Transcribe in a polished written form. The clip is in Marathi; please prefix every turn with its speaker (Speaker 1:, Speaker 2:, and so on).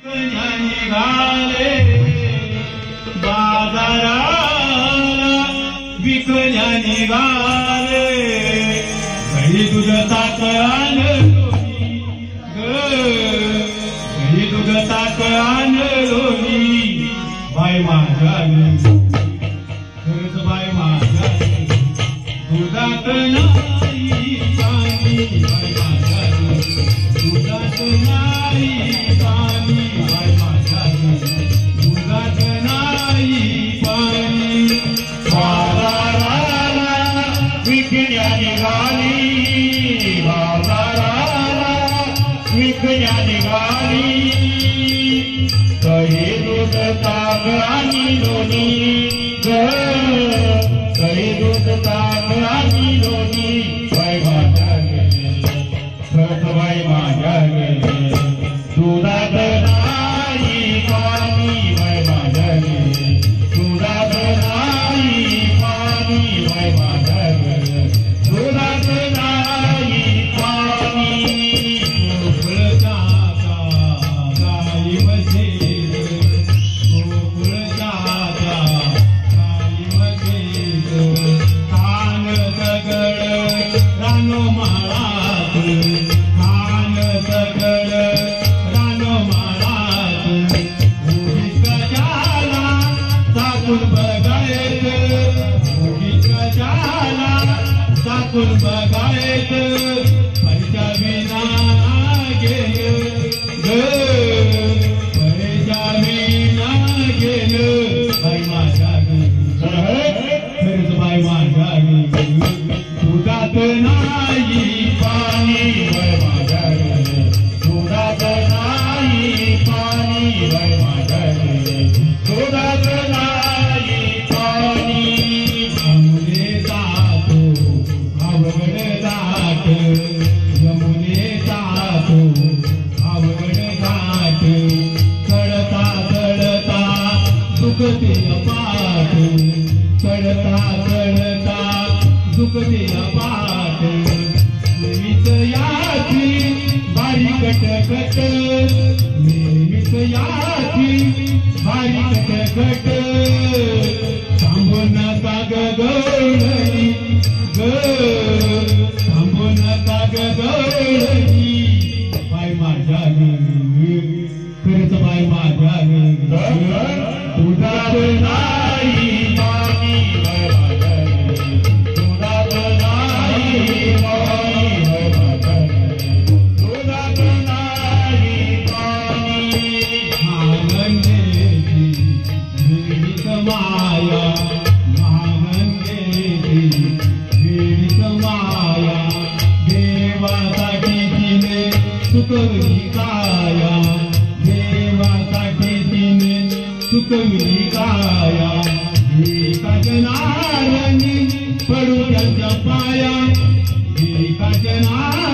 Speaker 1: निघाले बाजाराला विकल्या निघाले घरी दूध ताक आणलोनी घरी दूध ताक आणलोनी बाई माझ्या खरंच बाई माझ्या दुधात नाही पाणी बाई माझ्या दुधात नाही पाणी बाई माझ्या दुधात नाही पाणी बाजाराला विकल्या निघाली बाजाराला विकल्या निघाली कही दूध ताक आणि लोणी कही दूध ताक आणि लोणी बाई माझ्या खरंच बाई माझ्या दुधात नाही पाणी बाई माझ्या दुधात नाही पाणी बाई माझ्या दुधात नाही पाणी गोकुळ जाता गाई बसेल गोकुळ जाता गाई बसेल कान दगड रानो माळात कान दगड रानो माळात उगीच कशाला चाकून बघायचं उगीच कशाला चाकून बघायचं पैसा विना गेलं पैसा विना गेलं बाई माझ्या खरंच बाई माझ्या दुधात नाही पाणी बाई माझ्या दुधात नाही पाणी बाई माझ्या दुधात नाही पाणी यमुने जातो अवघड जात यमुने जातो अवघड घाट चढता चढता दुखते पाठ चढता चढता दुखते पाठ नेहमीच याची बारीक कट नेहमीच याची बारीक कट थांबू नका गवळणी थांबू नका गवळणी बाई माझ्या खरंच बाई माझ्या दुधात नाही पाणी बाई माझ्या दुधात नाही पाणी बाई माझ्या दुधात नाही पाणी महानंदेची वेळीच माया महानंदेची वेळीच माया देवासाठी तिने सुकवली काया देवासाठी तिने सुकवली काया एका जनारणी पडू त्यांच्या पाया एका जना